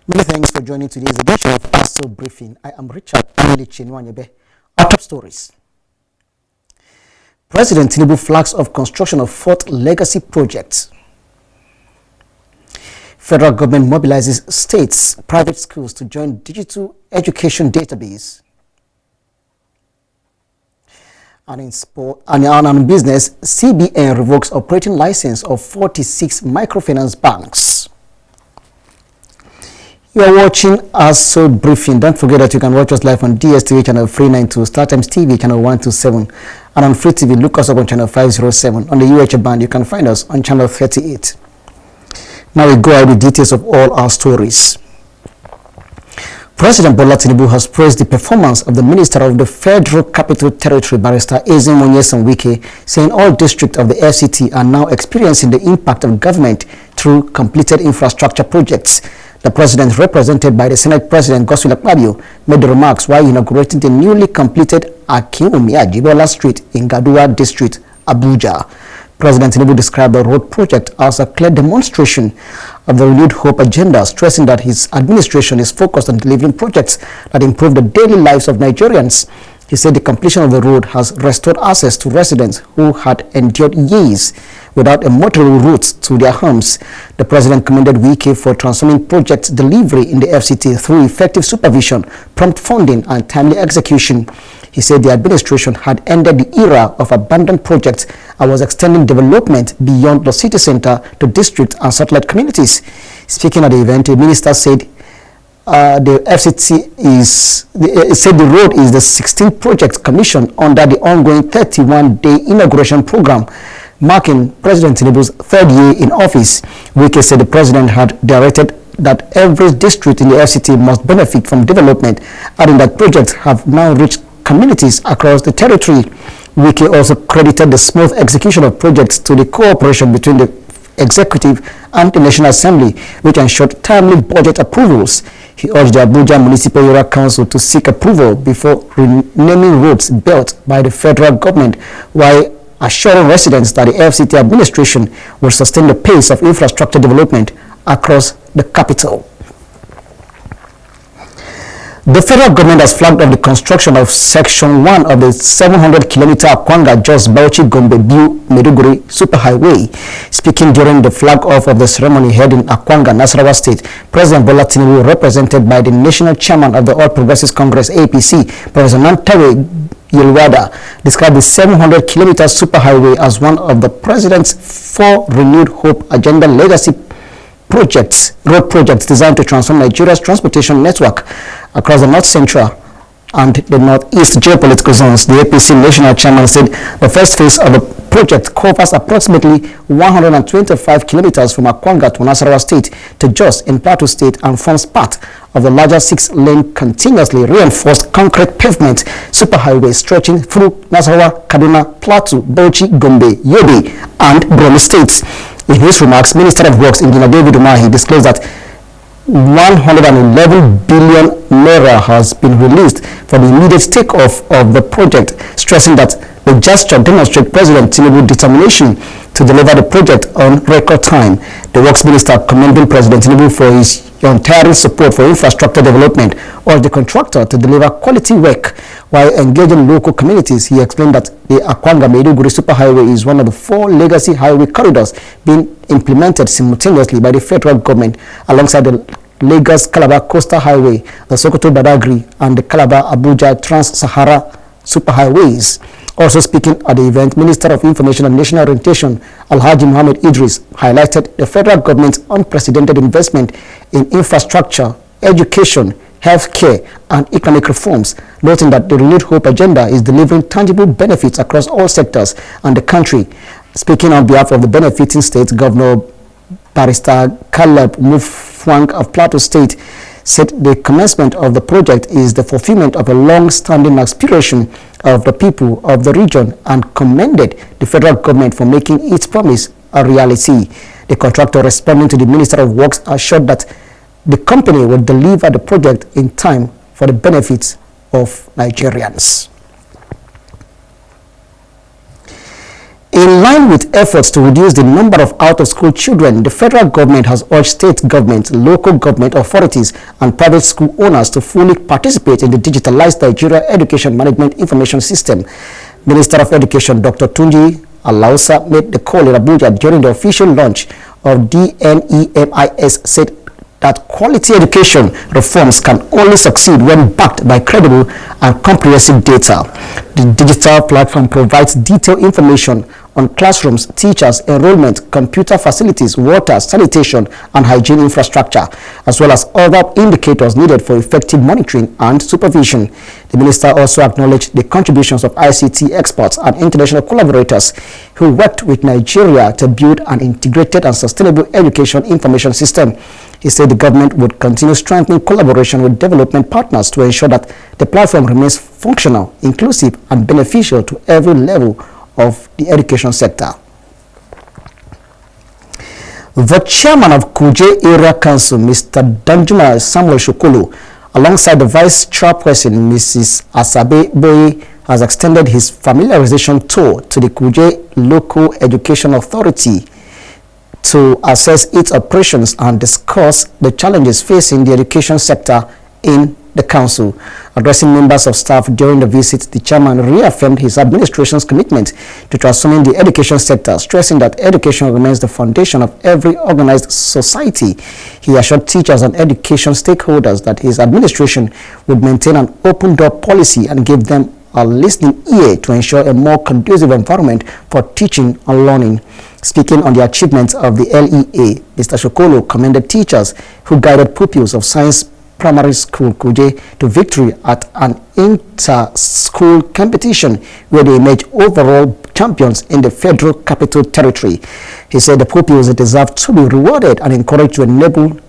Many thanks for joining today's edition of Aso Briefing. I am Richard Chinwanyebe. Our top stories. President Tinubu flags off construction of fourth legacy project. Federal government mobilizes states, private schools to join digital education database. And in sport and on business, CBN revokes operating license of 46 microfinance banks. You are watching Aso Briefing. Don't forget that you can watch us live on DSTV channel 392, StarTimes TV channel 127, and on Free TV, look us up on channel 507. On the UH band, you can find us on channel 38. Now we go out with details of all our stories. President Bola Tinubu has praised the performance of the Minister of the Federal Capital Territory, Barrister Aso Briefing, saying all districts of the FCT are now experiencing the impact of government through completed infrastructure projects. The president, represented by the Senate President Godswill Akpabio, made the remarks while inaugurating the newly completed Akinwumi Ajibola Street in Gaduwa District, Abuja. President Tinubu described the road project as a clear demonstration of the renewed hope agenda, stressing that his administration is focused on delivering projects that improve the daily lives of Nigerians. He said the completion of the road has restored access to residents who had endured years without a motorable route to their homes. The president commended Wike for transforming project delivery in the FCT through effective supervision, prompt funding, and timely execution. He said the administration had ended the era of abandoned projects and was extending development beyond the city center to district and satellite communities. Speaking at the event, the minister said the FCT said the road is the 16th project commissioned under the ongoing 31-day inauguration program, marking President Tinubu's third year in office. Wike said the president had directed that every district in the FCT must benefit from development, adding that projects have now reached communities across the territory. Wike also credited the smooth execution of projects to the cooperation between the executive and the National Assembly, which ensured timely budget approvals. He urged the Abuja Municipal Area Council to seek approval before renaming roads built by the federal government, while assuring residents that the FCT administration will sustain the pace of infrastructure development across the capital. The federal government has flagged off the construction of Section 1 of the 700-kilometer Akwanga-Jos Bauchi-Gombe-Biu-Maiduguri Superhighway. Speaking during the flag-off of the ceremony held in Akwanga, Nasarawa State, President Bola Tinubu, represented by the National Chairman of the All Progressives Congress APC, Professor Nantawe Yelwada, described the 700-kilometer superhighway as one of the president's 4 renewed hope agenda legacy road projects designed to transform Nigeria's transportation network across the North Central and the Northeast geopolitical zones. The APC National Chairman said the first phase of the project covers approximately 125 kilometers from Akwanga to Nasarawa State to Jos in Plateau State and forms part of the larger 6-lane continuously reinforced concrete pavement superhighway stretching through Nasarawa, Kaduna, Plateau, Bauchi, Gombe, Yobe, and Borno states. In his remarks, Minister of Works Engineer David Umahi disclosed that 111 billion naira has been released for the immediate takeoff of the project, stressing that the gesture demonstrates President Tinubu's determination to deliver the project on record time. The Works Minister, commending President Tinubu for his untiring support for infrastructure development, urged the contractor to deliver quality work while engaging local communities. He explained that the Akwanga-Maiduguri Superhighway is one of the 4 legacy highway corridors being implemented simultaneously by the federal government alongside the Lagos-Calabar Coastal Highway, the Sokoto-Badagry, and the Calabar-Abuja Trans-Sahara Superhighways. Also speaking at the event, Minister of Information and National Orientation Alhaji Mohammed Idris highlighted the federal government's unprecedented investment in infrastructure, education, healthcare, and economic reforms, noting that the renewed hope agenda is delivering tangible benefits across all sectors and the country. Speaking on behalf of the benefiting states, Governor Barrister Caleb Mufwang of Plateau State said the commencement of the project is the fulfillment of a long-standing aspiration of the people of the region and commended the federal government for making its promise a reality. The contractor, responding to the Minister of Works, assured that the company will deliver the project in time for the benefits of Nigerians. In line with efforts to reduce the number of out-of-school children, the federal government has urged state governments, local government authorities, and private school owners to fully participate in the digitalized Nigeria Education Management Information System. Minister of Education Dr. Tunji Alausa made the call in Abuja during the official launch of DNEMIS, said that quality education reforms can only succeed when backed by credible and comprehensive data. The digital platform provides detailed information on classrooms, teachers, enrollment, computer facilities, water, sanitation, and hygiene infrastructure, as well as other indicators needed for effective monitoring and supervision. The minister also acknowledged the contributions of ICT experts and international collaborators who worked with Nigeria to build an integrated and sustainable education information system. He said the government would continue strengthening collaboration with development partners to ensure that the platform remains functional, inclusive, and beneficial to every level of the education sector. The chairman of Kuje Area Council, Mr. Danjuma Samuel Shokolo, alongside the vice chairperson, Mrs. Asabe Boye, has extended his familiarization tour to the Kuje Local Education Authority to assess its operations and discuss the challenges facing the education sector in the council. Addressing members of staff during the visit, the chairman reaffirmed his administration's commitment to transforming the education sector, stressing that education remains the foundation of every organized society. He assured teachers and education stakeholders that his administration would maintain an open-door policy and give them a listening ear to ensure a more conducive environment for teaching and learning. Speaking on the achievements of the LEA, Mr. Shokolo commended teachers who guided pupils of Science Primary School Kuje to victory at an inter-school competition where they emerged overall champions in the Federal Capital Territory. He said the pupils deserve to be rewarded and encouraged to enable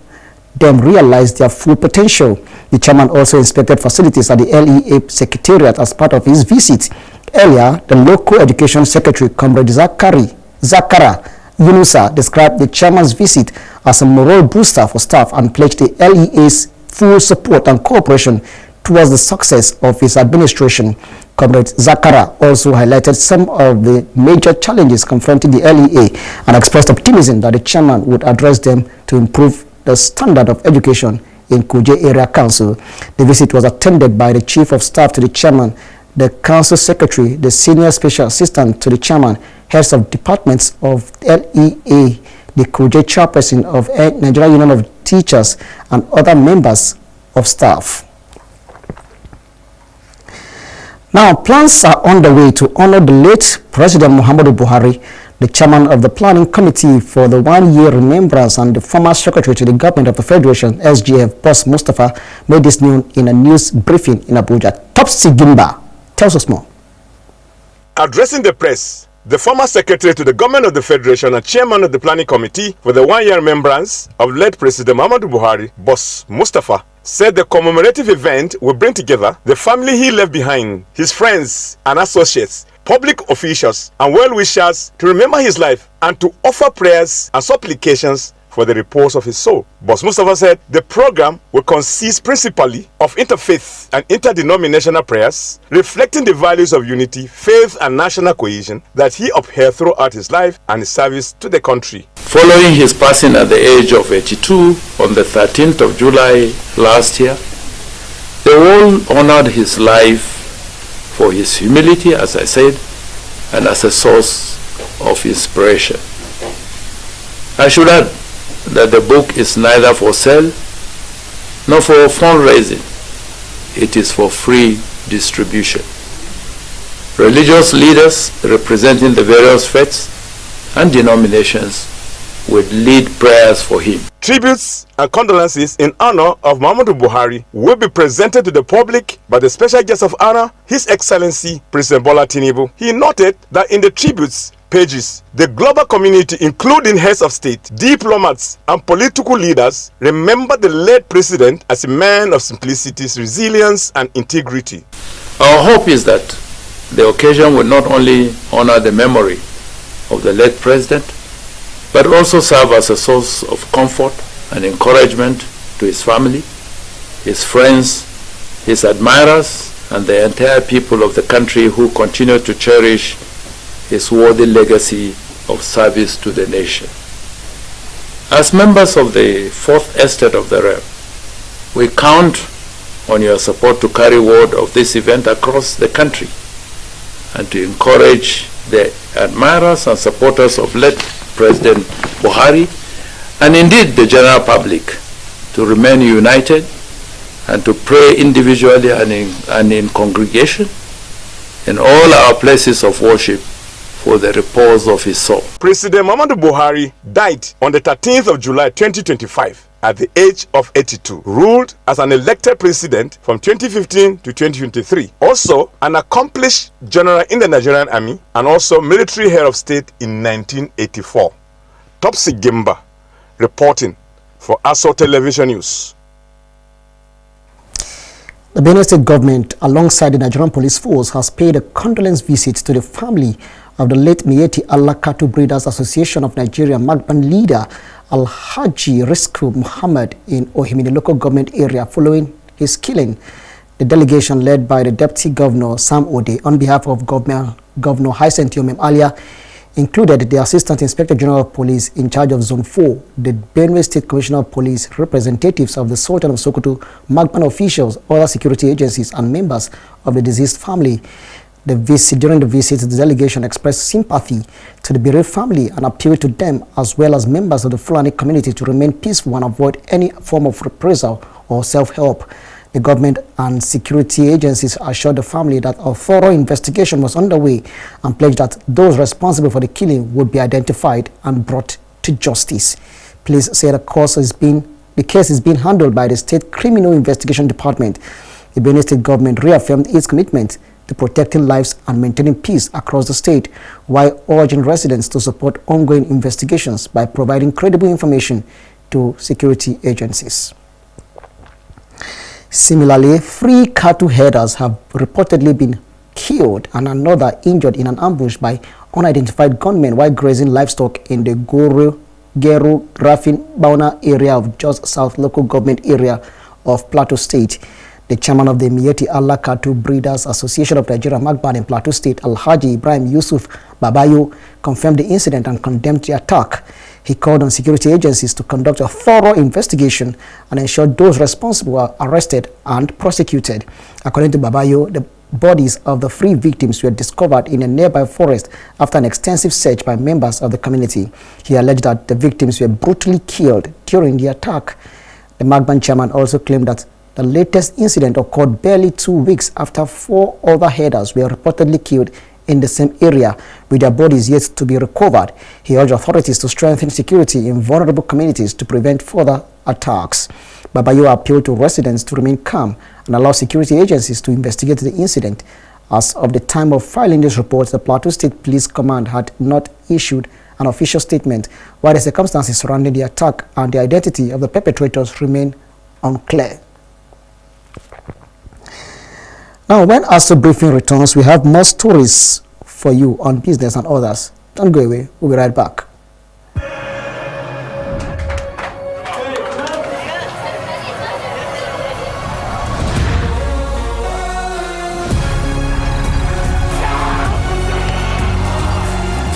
them realize their full potential. The chairman also inspected facilities at the LEA Secretariat as part of his visit. Earlier, the local education secretary, Comrade Zakara Yunusa, described the chairman's visit as a morale booster for staff and pledged the LEA's full support and cooperation towards the success of his administration. Comrade Zakara also highlighted some of the major challenges confronting the LEA and expressed optimism that the chairman would address them to improve the standard of education in Kuje Area Council. The visit was attended by the Chief of Staff to the Chairman, the Council Secretary, the Senior Special Assistant to the Chairman, heads of departments of LEA, the Kuje Chairperson of Nigeria Union of Teachers, and other members of staff. Now, plans are underway to honor the late President Muhammadu Buhari. The chairman of the Planning Committee for the one-year remembrance and the former secretary to the government of the Federation, SGF, Boss Mustafa, made this known in a news briefing in Abuja. Topsy Gimba tells us more. Addressing the press, the former secretary to the government of the Federation and chairman of the Planning Committee for the one-year remembrance of late President Muhammadu Buhari, Boss Mustafa, said the commemorative event will bring together the family he left behind, his friends and associates, public officials and well-wishers to remember his life and to offer prayers and supplications for the repose of his soul. Boss Mustafa said the program will consist principally of interfaith and interdenominational prayers, reflecting the values of unity, faith and national cohesion that he upheld throughout his life and his service to the country. Following his passing at the age of 82 on the 13th of July last year, the world honored his life for his humility, as I said, and as a source of inspiration. I should add that the book is neither for sale nor for fundraising. It is for free distribution. Religious leaders representing the various faiths and denominations would lead prayers for him. Tributes and condolences in honor of Muhammadu Buhari will be presented to the public by the special guest of honor, His Excellency President Bola Tinubu. He noted that in the tributes pages, the global community, including heads of state, diplomats, and political leaders, remember the late president as a man of simplicity, resilience, and integrity. Our hope is that the occasion will not only honor the memory of the late president, but also serve as a source of comfort and encouragement to his family, his friends, his admirers, and the entire people of the country who continue to cherish his worthy legacy of service to the nation. As members of the Fourth Estate of the Realm, we count on your support to carry word of this event across the country and to encourage the admirers and supporters of late President Buhari and indeed the general public to remain united and to pray individually and in congregation in all our places of worship for the repose of his soul. President Muhammadu Buhari died on the 13th of July 2025 at the age of 82, ruled as an elected president from 2015 to 2023. Also an accomplished general in the Nigerian army and also military head of state in 1984. Topsy Gimba reporting for Aso Television News. The Benue State government, alongside the Nigerian police force, has paid a condolence visit to the family of the late Miyetti Allah Cattle Breeders Association of Nigeria Magban leader Alhaji Risku Muhammad in Ohimini local government area following his killing. The delegation, led by the Deputy Governor Sam Ode on behalf of Governor Hyacinth Yomem Alia, included the Assistant Inspector General of Police in charge of Zone 4, the Benue State Commissioner of Police, representatives of the Sultan of Sokoto, Magban officials, other security agencies, and members of the deceased family. During the visit, the delegation expressed sympathy to the bereaved family and appealed to them, as well as members of the Fulani community, to remain peaceful and avoid any form of reprisal or self-help. The government and security agencies assured the family that a thorough investigation was underway and pledged that those responsible for the killing would be identified and brought to justice. Police say the case is being handled by the State Criminal Investigation Department. The Benue State government reaffirmed its commitment to protecting lives and maintaining peace across the state, while urging residents to support ongoing investigations by providing credible information to security agencies. Similarly, 3 cattle herders have reportedly been killed and another injured in an ambush by unidentified gunmen while grazing livestock in the Gero Rafin Bauna area of Jos South local government area of Plateau State. The chairman of the Miyetti Allah Cattle Breeders Association of Nigeria Magban in Plateau State, Alhaji Ibrahim Yusuf Babayo, confirmed the incident and condemned the attack. He called on security agencies to conduct a thorough investigation and ensure those responsible are arrested and prosecuted. According to Babayo, the bodies of the 3 victims were discovered in a nearby forest after an extensive search by members of the community. He alleged that the victims were brutally killed during the attack. The Magban chairman also claimed that the latest incident occurred barely 2 weeks after 4 other herders were reportedly killed in the same area, with their bodies yet to be recovered. He urged authorities to strengthen security in vulnerable communities to prevent further attacks. Babayo appealed to residents to remain calm and allow security agencies to investigate the incident. As of the time of filing this report, the Plateau State Police Command had not issued an official statement, while the circumstances surrounding the attack and the identity of the perpetrators remain unclear. Now, when Aso Briefing returns, we have more stories for you on business and others. Don't go away. We'll be right back.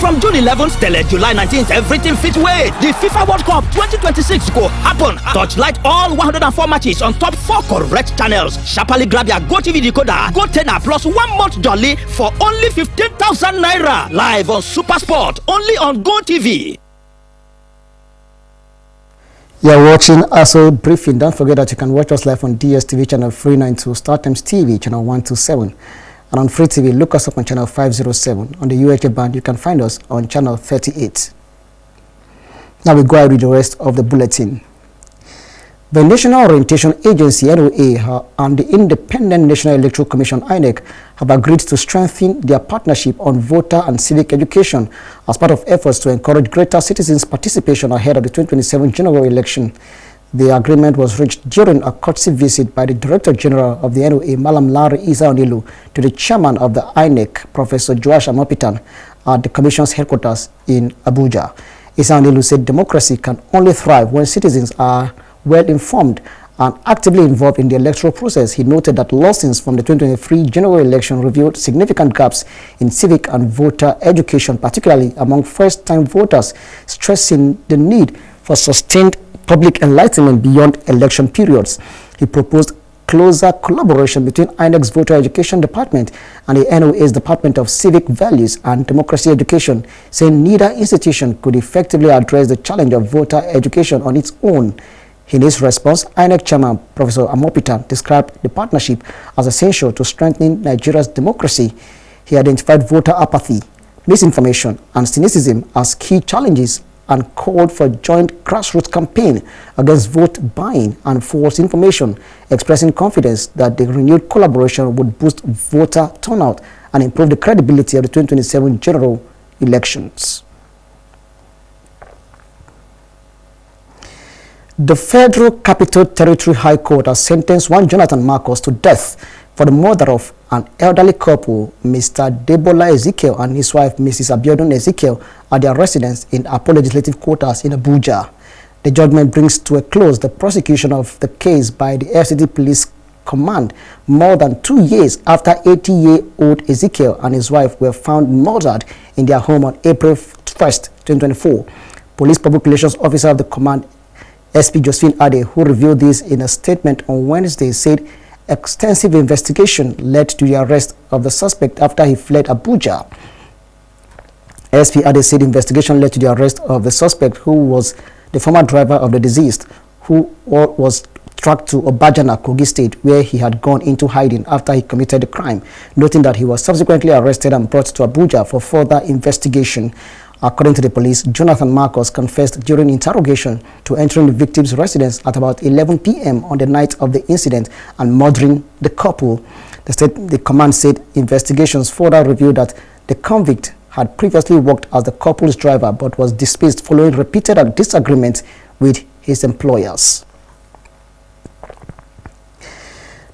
From June 11th till July 19th, everything fit way. The FIFA World Cup 2026 go happen. Touchlight all 104 matches on top 4 correct channels. Sharply grab your GoTV decoder, GoTenna plus 1 month jolly for only 15,000 naira. Live on Super Sport, only on GoTV. You're watching Aso Briefing. Don't forget that you can watch us live on DSTV channel 392, StarTimes TV channel 127. And on Free TV, look us up on channel 507. On the UHA band, you can find us on channel 38. Now we go ahead with the rest of the bulletin. The National Orientation Agency, NOA, and the Independent National Electoral Commission, INEC, have agreed to strengthen their partnership on voter and civic education as part of efforts to encourage greater citizens' participation ahead of the 2027 general election. The agreement was reached during a courtesy visit by the Director General of the NOA, Malam Larry Isa Onilu, to the Chairman of the INEC, Professor Joash Amopitan, at the Commission's headquarters in Abuja. Isa Onilu said democracy can only thrive when citizens are well informed and actively involved in the electoral process. He noted that lessons from the 2023 general election revealed significant gaps in civic and voter education, particularly among first-time voters, stressing the need for sustained public enlightenment beyond election periods. He proposed closer collaboration between INEC's Voter Education Department and the NOA's Department of Civic Values and Democracy Education, saying neither institution could effectively address the challenge of voter education on its own. In his response, INEC Chairman Professor Amopita described the partnership as essential to strengthening Nigeria's democracy. He identified voter apathy, misinformation, and cynicism as key challenges and called for a joint grassroots campaign against vote buying and false information, expressing confidence that the renewed collaboration would boost voter turnout and improve the credibility of the 2027 general elections. The Federal Capital Territory High Court has sentenced one Jonathan Marcus to death for the murder of an elderly couple, Mr. Debola Ezekiel and his wife, Mrs. Abiodun Ezekiel, at their residence in Apo Legislative Quarters in Abuja. The judgment brings to a close the prosecution of the case by the FCT Police Command more than 2 years after 80-year-old Ezekiel and his wife were found murdered in their home on April 1st, 2024. Police Public Relations Officer of the Command, SP Josephine Ade, who revealed this in a statement on Wednesday, said extensive investigation led to the arrest of the suspect after he fled Abuja. SP Ade said investigation led to the arrest of the suspect, who was the former driver of the deceased, who was tracked to Obajana, Kogi State, where he had gone into hiding after he committed the crime, noting that he was subsequently arrested and brought to Abuja for further investigation. According to the police, Jonathan Marcus confessed during interrogation to entering the victim's residence at about 11 p.m. on the night of the incident and murdering the couple. The command said investigations further revealed that the convict had previously worked as the couple's driver but was dismissed following repeated disagreements with his employers.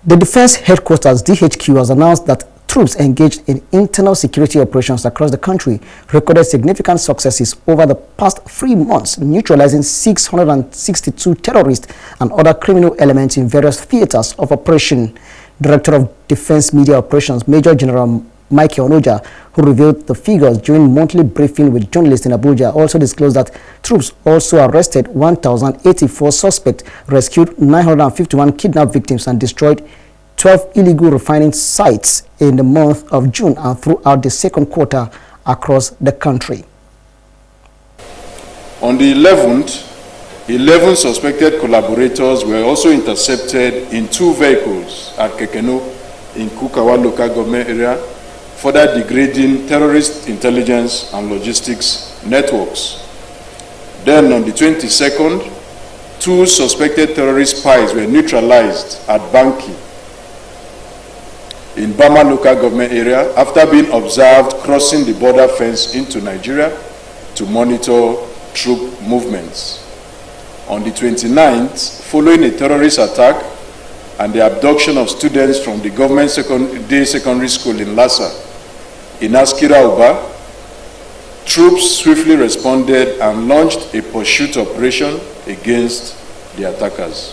The Defense Headquarters, DHQ, has announced that troops engaged in internal security operations across the country recorded significant successes over the past 3 months, neutralizing 662 terrorists and other criminal elements in various theaters of operation. Director of Defense Media Operations, Major General Michael Onoja, who revealed the figures during monthly briefing with journalists in Abuja, also disclosed that troops also arrested 1,084 suspects, rescued 951 kidnapped victims, and destroyed 12 illegal refining sites in the month of June and throughout the second quarter across the country. On the 11th, 11 suspected collaborators were also intercepted in 2 vehicles at Kekeno in Kukawa local government area, further degrading terrorist intelligence and logistics networks. Then on the 22nd, 2 suspected terrorist spies were neutralized at Banki in Bama local government area after being observed crossing the border fence into Nigeria to monitor troop movements. On the 29th, following a terrorist attack and the abduction of students from the government secondary school in Lassa, in Askira Uba, troops swiftly responded and launched a pursuit operation against the attackers.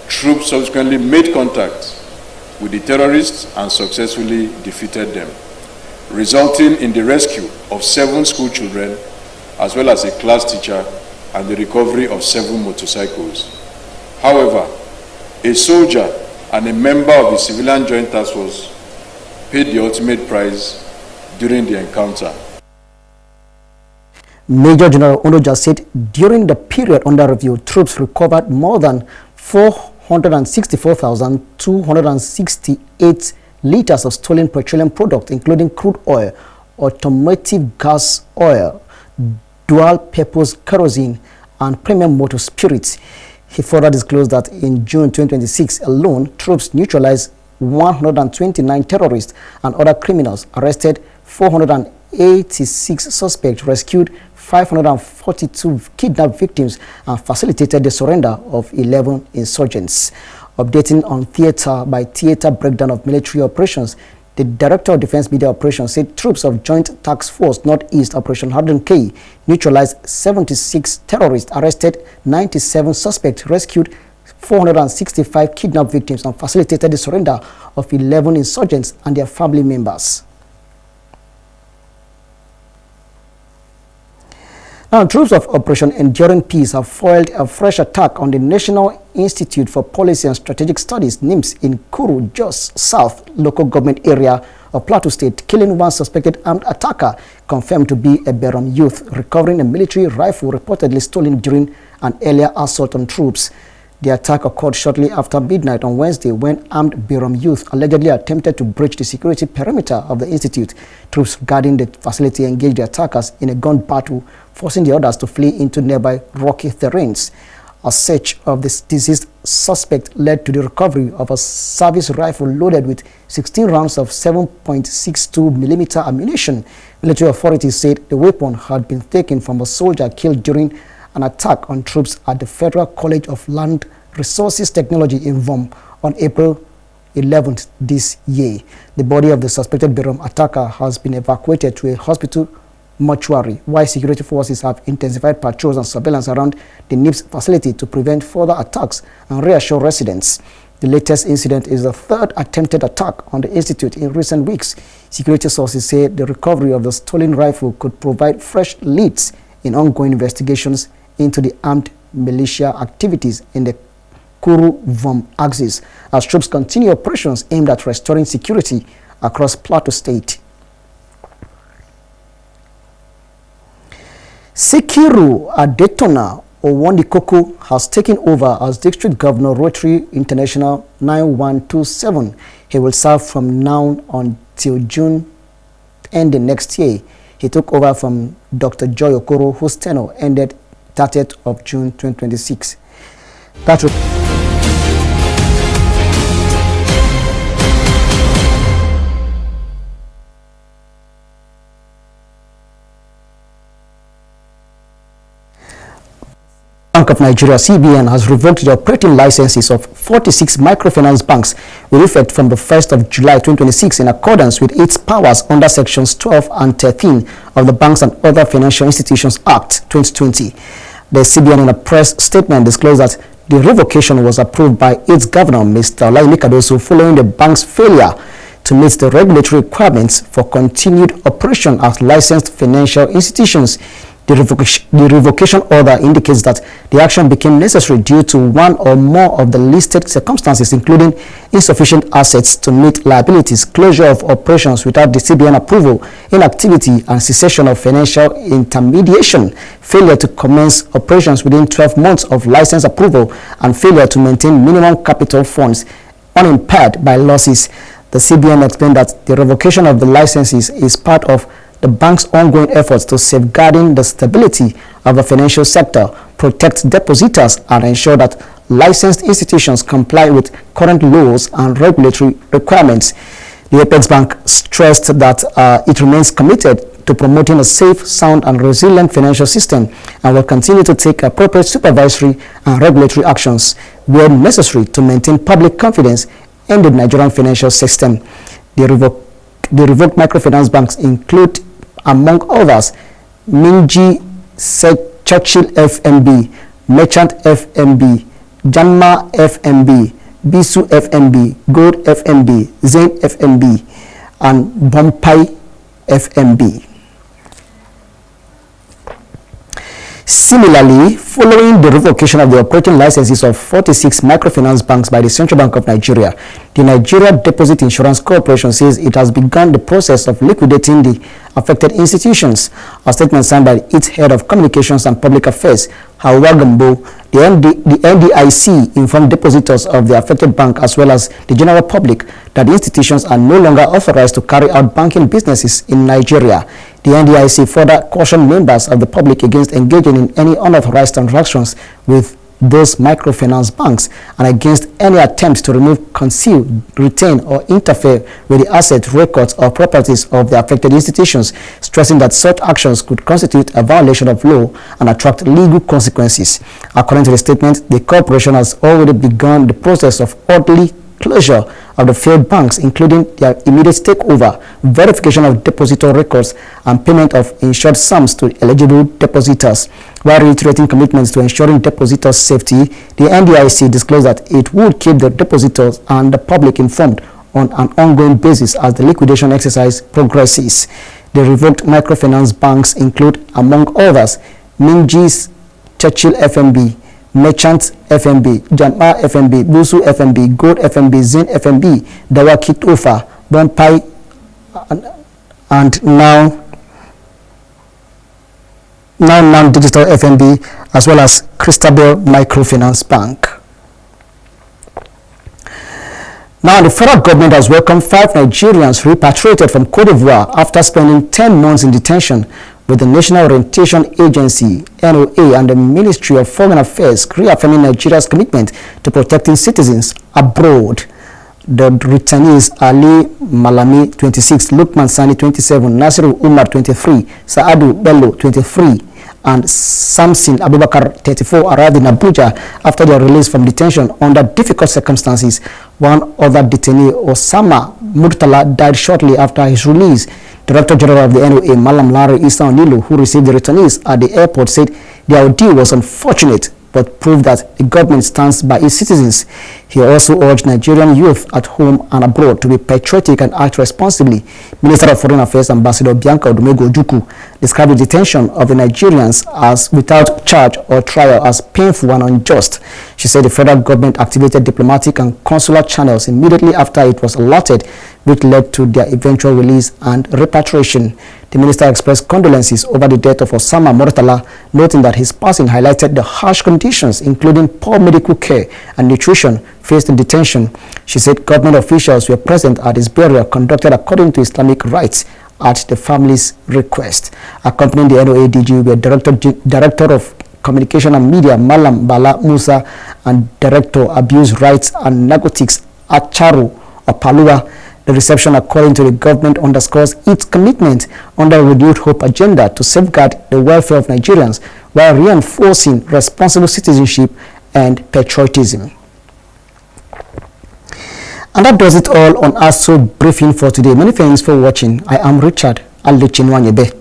Troops subsequently made contact with the terrorists and successfully defeated them, resulting in the rescue of 7 school children as well as a class teacher and the recovery of 7 motorcycles. However, a soldier and a member of the Civilian Joint Task Force paid the ultimate price during the encounter. Major General Onoja said during the period under review, troops recovered more than 464,268 liters of stolen petroleum products, including crude oil, automotive gas oil, dual-purpose kerosene, and premium motor spirits. He further disclosed that in June 2026 alone, troops neutralized 129 terrorists and other criminals, arrested 486 suspects, rescued 542 kidnapped victims, and facilitated the surrender of 11 insurgents. Updating on theater-by-theater breakdown of military operations, the Director of Defense Media Operations said troops of Joint Task Force Northeast Operation 100K neutralized 76 terrorists, arrested 97 suspects, rescued 465 kidnapped victims and facilitated the surrender of 11 insurgents and their family members. Now, troops of Operation Enduring Peace have foiled a fresh attack on the National Institute for Policy and Strategic Studies, NIMS, in Kuru, Jos South local government area of Plateau State, killing one suspected armed attacker, confirmed to be a Beram youth, recovering a military rifle reportedly stolen during an earlier assault on troops. The attack occurred shortly after midnight on Wednesday when armed Beram youth allegedly attempted to breach the security perimeter of the institute. Troops guarding the facility engaged the attackers in a gun battle, forcing the others to flee into nearby rocky terrains. A search of the deceased suspect led to the recovery of a service rifle loaded with 16 rounds of 7.62mm ammunition. Military authorities said the weapon had been taken from a soldier killed during an attack on troops at the Federal College of Land Resources Technology in Vom on April 11th this year. The body of the suspected Beram attacker has been evacuated to a hospital mortuary, while security forces have intensified patrols and surveillance around the NIPS facility to prevent further attacks and reassure residents. The latest incident is the third attempted attack on the institute in recent weeks. Security sources say the recovery of the stolen rifle could provide fresh leads in ongoing investigations into the armed militia activities in the Kuru-Vom axis as troops continue operations aimed at restoring security across Plateau State. Sikiru Adetona Owondikoko has taken over as District Governor, Rotary International 9127. He will serve from now until June ending next year. He took over from Dr. Joy Okoro, whose tenure ended 30th of June 2026. Bank of Nigeria (CBN) has revoked the operating licenses of 46 microfinance banks with effect from the 1st of July 2026 in accordance with its powers under sections 12 and 13 of the Banks and Other Financial Institutions Act 2020. The CBN, in a press statement, disclosed that the revocation was approved by its governor, Mr. Olaimi Kadoso, following the bank's failure to meet the regulatory requirements for continued operation as licensed financial institutions. The revocation order indicates that the action became necessary due to one or more of the listed circumstances, including insufficient assets to meet liabilities, closure of operations without the CBN approval, inactivity and cessation of financial intermediation, failure to commence operations within 12 months of license approval, and failure to maintain minimum capital funds unimpaired by losses. The CBN explained that the revocation of the licenses is part of the bank's ongoing efforts to safeguarding the stability of the financial sector, protect depositors, and ensure that licensed institutions comply with current laws and regulatory requirements. The Apex Bank stressed that it remains committed to promoting a safe, sound, and resilient financial system and will continue to take appropriate supervisory and regulatory actions where necessary to maintain public confidence in the Nigerian financial system. The revoked microfinance banks include, among others, Minji Churchill FMB, Merchant FMB, Janma FMB, Bisu FMB, Gold FMB, Zain FMB, and Bompai FMB. Similarly, following the revocation of the operating licenses of 46 microfinance banks by the Central Bank of Nigeria, the Nigeria Deposit Insurance Corporation says it has begun the process of liquidating the affected institutions. A statement signed by its head of communications and public affairs, Hawa Gambo, the NDIC informed depositors of the affected bank as well as the general public that the institutions are no longer authorized to carry out banking businesses in Nigeria. The NDIC further cautioned members of the public against engaging in any unauthorized transactions with those microfinance banks and against any attempt to remove, conceal, retain, or interfere with the assets, records, or properties of the affected institutions, stressing that such actions could constitute a violation of law and attract legal consequences. According to the statement, the corporation has already begun the process of orderly closure of the failed banks, including their immediate takeover, verification of depositor records, and payment of insured sums to eligible depositors. While reiterating commitments to ensuring depositors' safety, the NDIC disclosed that it would keep the depositors and the public informed on an ongoing basis as the liquidation exercise progresses. The revoked microfinance banks include, among others, Minji's Churchill FMB, Merchant FMB, Jam'a FMB, Busu FMB, Gold FMB, Zin FMB, Dawaki Tofa, Bonpai, and now Digital FMB, as well as Christabel Microfinance Bank. Now, the federal government has welcomed 5 Nigerians repatriated from Cote d'Ivoire after spending 10 months in detention, with the National Orientation Agency, NOA, and the Ministry of Foreign Affairs reaffirming Nigeria's commitment to protecting citizens abroad. The returnees Ali Malami, 26, Lukman Sani, 27, Nasiru Umar, 23, Saadu Bello, 23, and Samson Abubakar, 34, arrived in Abuja after their release from detention under difficult circumstances. One other detainee, Osama Murtala, died shortly after his release. Director General of the NOA, Malam Lare Isa Onilu, who received the returnees at the airport, said the ordeal was unfortunate but proved that the government stands by its citizens. He also urged Nigerian youth at home and abroad to be patriotic and act responsibly. Minister of Foreign Affairs Ambassador Bianca Odumego Ojukwu described the detention of the Nigerians as without charge or trial as painful and unjust. She said the federal government activated diplomatic and consular channels immediately after it was alerted, which led to their eventual release and repatriation. The minister expressed condolences over the death of Osama Murtala, noting that his passing highlighted the harsh conditions, including poor medical care and nutrition, faced in detention. She said government officials were present at his burial, conducted according to Islamic rites at the family's request. Accompanying the NOA DG were Director of Communication and Media Malam Bala Musa and Director Abuse Rights and Narcotics Acharu Opalua. The reception, according to the government, underscores its commitment under a renewed hope agenda to safeguard the welfare of Nigerians while reinforcing responsible citizenship and patriotism. And that does it all on Aso Briefing for today. Many thanks for watching. I am Richard Alechinwanyebe.